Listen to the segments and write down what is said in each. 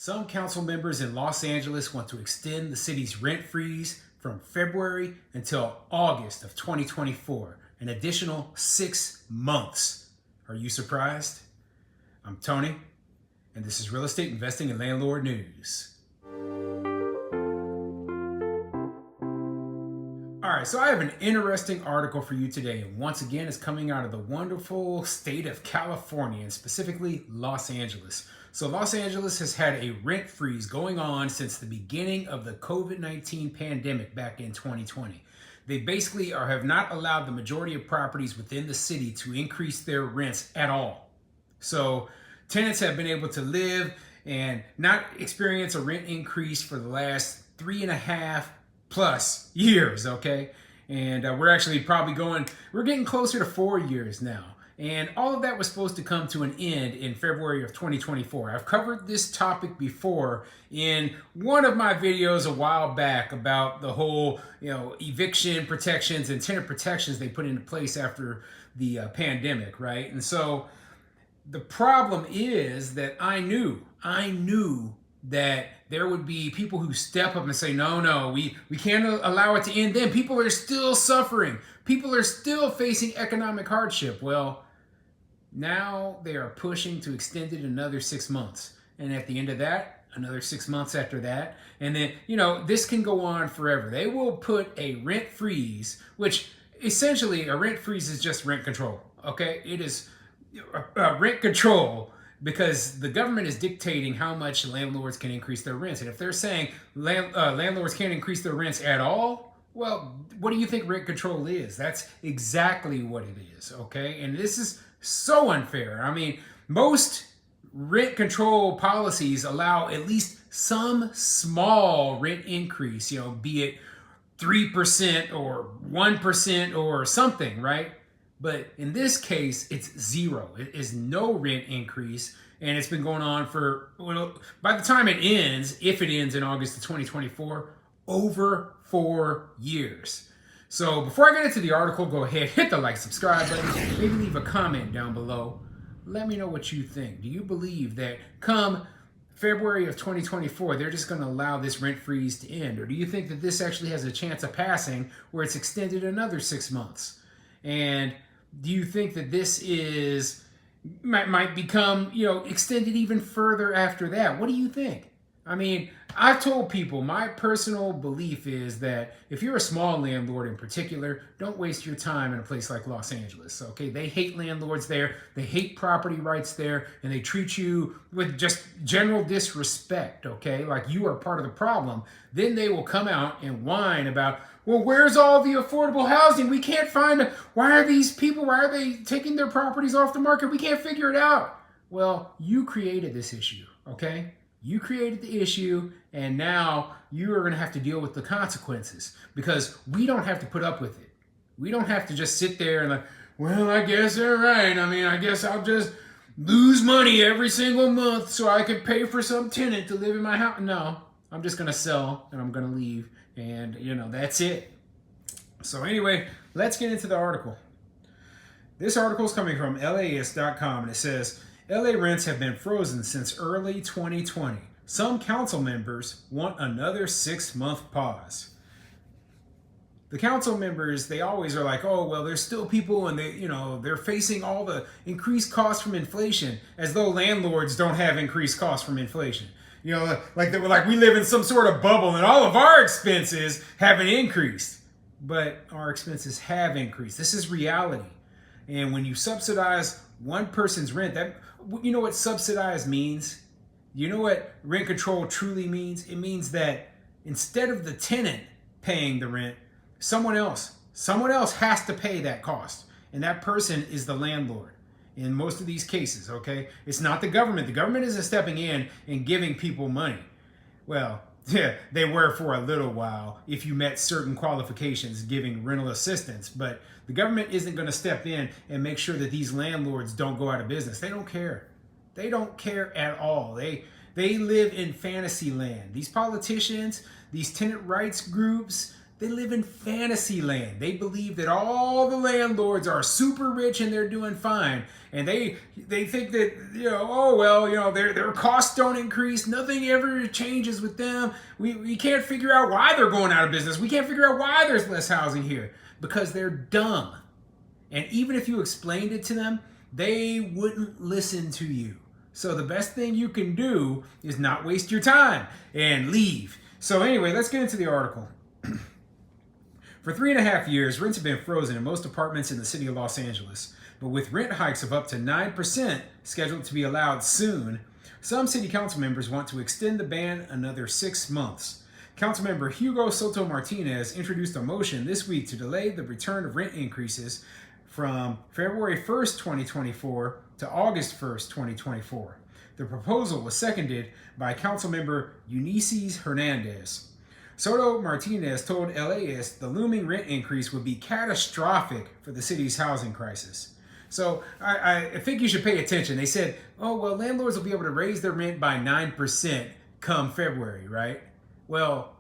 Some council members in Los Angeles want to extend the city's rent freeze from February until August of 2024, an additional 6 months. Are you surprised? I'm Tony, and this is Real Estate Investing and Landlord News. All right, so I have an interesting article for you today, and once again, it's coming out of the wonderful state of California, and specifically Los Angeles. So Los Angeles has had a rent freeze going on since the beginning of the COVID-19 pandemic back in 2020. They basically have not allowed the majority of properties within the city to increase their rents at all. So tenants have been able to live and not experience a rent increase for the last 3.5+ years, okay? And we're actually we're getting closer to 4 years now. And all of that was supposed to come to an end in February of 2024. I've covered this topic before in one of my videos a while back about the whole, eviction protections and tenant protections they put into place after the pandemic, right? And so the problem is that I knew that there would be people who step up and say, no, we can't allow it to end then. People are still suffering. People are still facing economic hardship. Well, now they are pushing to extend it another 6 months. And at the end of that, another 6 months after that. And then, this can go on forever. They will put a rent freeze, which essentially a rent freeze is just rent control. Okay? It is rent control because the government is dictating how much landlords can increase their rents. And if they're saying landlords can't increase their rents at all, well, what do you think rent control is? That's exactly what it is, okay? And this is so unfair. I mean, most rent control policies allow at least some small rent increase, be it 3% or 1% or something, right? But in this case, it's zero. It is no rent increase, and it's been going on for, by the time it ends, if it ends in August of 2024, over 4 years. So before I get into the article, go ahead, hit the like, subscribe button, maybe leave a comment down below. Let me know what you think. Do you believe that come February of 2024, they're just going to allow this rent freeze to end? Or do you think that this actually has a chance of passing where it's extended another 6 months? And do you think that this might become, extended even further after that? What do you think? I mean, I've told people my personal belief is that if you're a small landlord in particular, don't waste your time in a place like Los Angeles, okay? They hate landlords there, they hate property rights there, and they treat you with just general disrespect, okay? Like you are part of the problem. Then they will come out and whine about, well, where's all the affordable housing? We can't find it. Why are they taking their properties off the market? We can't figure it out. Well, you created this issue, okay? You created the issue, and now you are going to have to deal with the consequences because we don't have to put up with it. We don't have to just sit there and well, I guess they're right. I mean, I guess I'll just lose money every single month so I can pay for some tenant to live in my house. No, I'm just going to sell and I'm going to leave, and that's it. So anyway, let's get into the article. This article is coming from LAist.com, and it says, LA rents have been frozen since early 2020. Some council members want another 6-month pause. The council members, they always are like, oh, well, there's still people and they're facing all the increased costs from inflation, as though landlords don't have increased costs from inflation. Like we live in some sort of bubble and all of our expenses haven't increased, but our expenses have increased. This is reality. And when you subsidize one person's rent, you know what subsidize means? You know what rent control truly means? It means that instead of the tenant paying the rent, someone else has to pay that cost. And that person is the landlord in most of these cases, okay? It's not the government. The government isn't stepping in and giving people money. Well, yeah, they were for a little while if you met certain qualifications giving rental assistance, but the government isn't going to step in and make sure that these landlords don't go out of business. They don't care. They don't care at all. They live in fantasy land. These politicians, these tenant rights groups, They live in fantasy land. They believe that all the landlords are super rich and they're doing fine. And they think that, oh, well, their costs don't increase. Nothing ever changes with them. We can't figure out why they're going out of business. We can't figure out why there's less housing here. Because they're dumb. And even if you explained it to them, they wouldn't listen to you. So the best thing you can do is not waste your time and leave. So anyway, let's get into the article. For 3.5 years, rents have been frozen in most apartments in the city of Los Angeles. But with rent hikes of up to 9% scheduled to be allowed soon, some city council members want to extend the ban another 6 months. Councilmember Hugo Soto Martinez introduced a motion this week to delay the return of rent increases from February 1st, 2024 to August 1st, 2024. The proposal was seconded by Councilmember Eunice Hernandez. Soto Martinez told LAist the looming rent increase would be catastrophic for the city's housing crisis. So I think you should pay attention. They said, oh, well, landlords will be able to raise their rent by 9% come February, right? Well,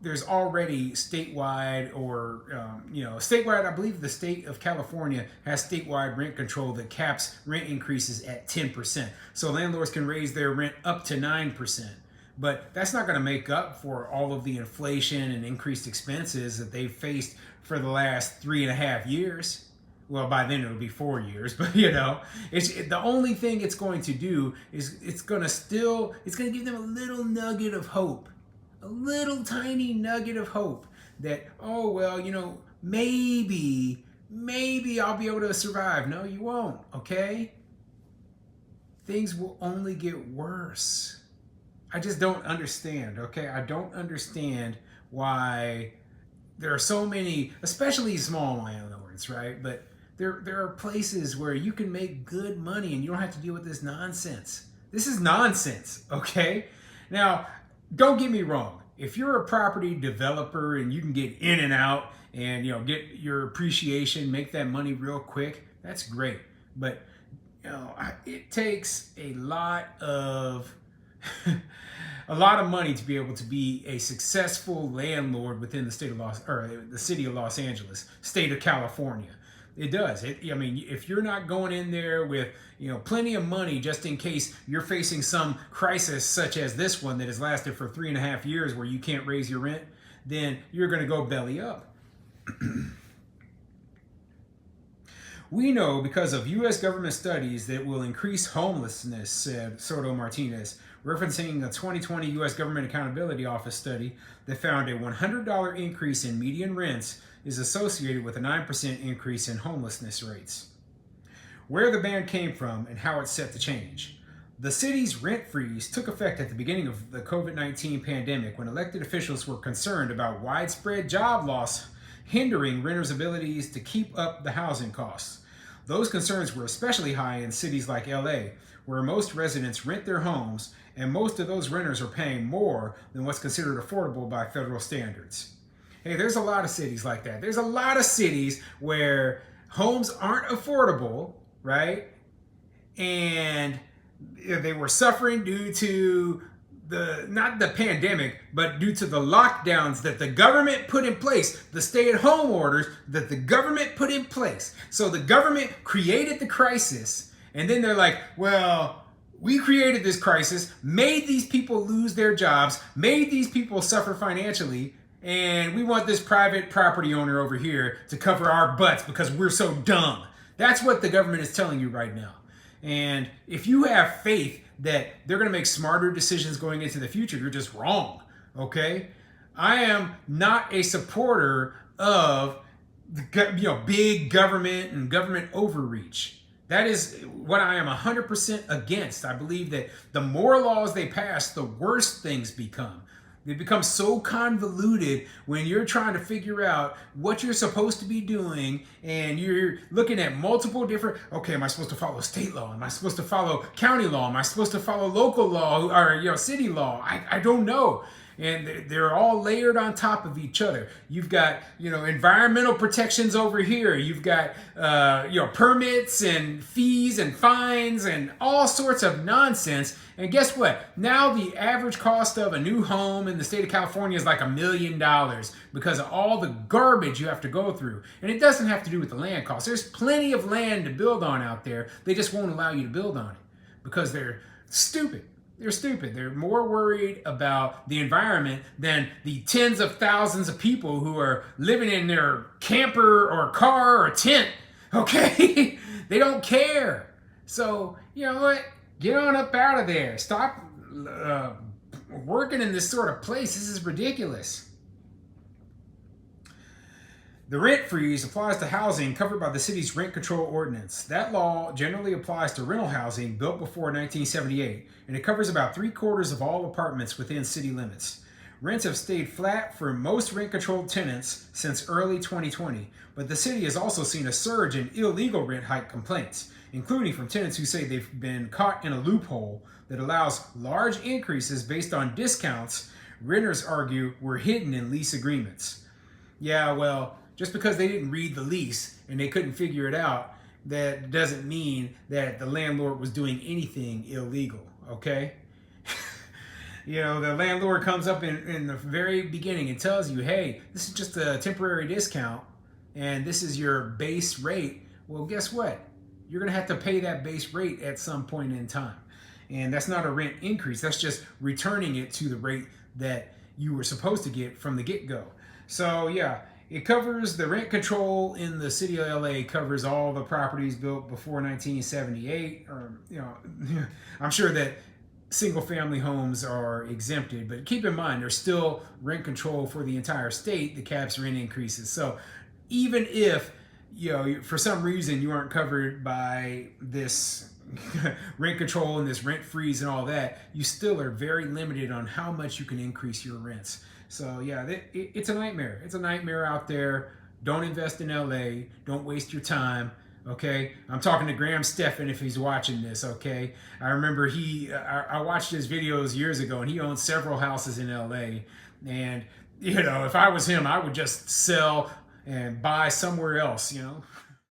there's already statewide statewide, I believe the state of California has statewide rent control that caps rent increases at 10%. So landlords can raise their rent up to 9%. But that's not going to make up for all of the inflation and increased expenses that they've faced for the last 3.5 years. Well, by then it'll be 4 years, but the only thing it's going to do is it's going to give them a little nugget of hope, a little tiny nugget of hope that, oh, well, maybe I'll be able to survive. No, you won't, okay? Things will only get worse. I just don't understand, okay? I don't understand why there are so many, especially small landlords, right? But there are places where you can make good money and you don't have to deal with this nonsense. This is nonsense, okay? Now, don't get me wrong. If you're a property developer and you can get in and out and get your appreciation, make that money real quick, that's great. But it takes a lot of money to be able to be a successful landlord within the state of the city of Los Angeles, state of California. It does. If you're not going in there with plenty of money just in case you're facing some crisis such as this one that has lasted for 3.5 years where you can't raise your rent, then you're going to go belly up. We know because of U.S. government studies that it will increase homelessness, said Soto Martinez, referencing a 2020 U.S. Government Accountability Office study that found a $100 increase in median rents is associated with a 9% increase in homelessness rates. Where the ban came from and how it's set to change. The city's rent freeze took effect at the beginning of the COVID-19 pandemic when elected officials were concerned about widespread job loss hindering renters' abilities to keep up the housing costs. Those concerns were especially high in cities like LA, where most residents rent their homes and most of those renters are paying more than what's considered affordable by federal standards. Hey, there's a lot of cities like that. There's a lot of cities where homes aren't affordable, right? And they were suffering due to not the pandemic, but due to the lockdowns that the government put in place, the stay-at-home orders that the government put in place. So the government created the crisis, and then they're like, well, we created this crisis, made these people lose their jobs, made these people suffer financially, and we want this private property owner over here to cover our butts because we're so dumb. That's what the government is telling you right now. And if you have faith that they're going to make smarter decisions going into the future, you're just wrong, okay? I am not a supporter of big government and government overreach. That is what I am 100% against. I believe that the more laws they pass, the worse things become. They become so convoluted when you're trying to figure out what you're supposed to be doing and you're looking at multiple different, okay, am I supposed to follow state law? Am I supposed to follow county law? Am I supposed to follow local law or city law? I don't know. and they're all layered on top of each other. You've got, environmental protections over here. You've got, permits and fees and fines and all sorts of nonsense. And guess what? Now the average cost of a new home in the state of California is like $1 million because of all the garbage you have to go through. And it doesn't have to do with the land cost. There's plenty of land to build on out there. They just won't allow you to build on it because they're stupid. They're stupid. They're more worried about the environment than the tens of thousands of people who are living in their camper or car or tent. Okay? They don't care. So, you know what? Get on up out of there. Stop working in this sort of place. This is ridiculous. The rent freeze applies to housing covered by the city's rent control ordinance. That law generally applies to rental housing built before 1978, and it covers about 3/4 of all apartments within city limits. Rents have stayed flat for most rent-controlled tenants since early 2020, but the city has also seen a surge in illegal rent hike complaints, including from tenants who say they've been caught in a loophole that allows large increases based on discounts renters argue were hidden in lease agreements. Yeah, well, just because they didn't read the lease and they couldn't figure it out, that doesn't mean that the landlord was doing anything illegal, okay? The landlord comes up in the very beginning and tells you, hey, this is just a temporary discount and this is your base rate. Well, guess what? You're going to have to pay that base rate at some point in time. And that's not a rent increase. That's just returning it to the rate that you were supposed to get from the get-go. So, yeah. It covers the rent control in the city of LA, covers all the properties built before 1978. I'm sure that single family homes are exempted, but keep in mind there's still rent control for the entire state that caps rent increases. So even if for some reason you aren't covered by this rent control and this rent freeze and all that, you still are very limited on how much you can increase your rents. So yeah, it's a nightmare. It's a nightmare out there. Don't invest in LA. Don't waste your time. Okay, I'm talking to Graham Stephan if he's watching this. Okay, I remember I watched his videos years ago, and he owns several houses in LA. And if I was him, I would just sell and buy somewhere else.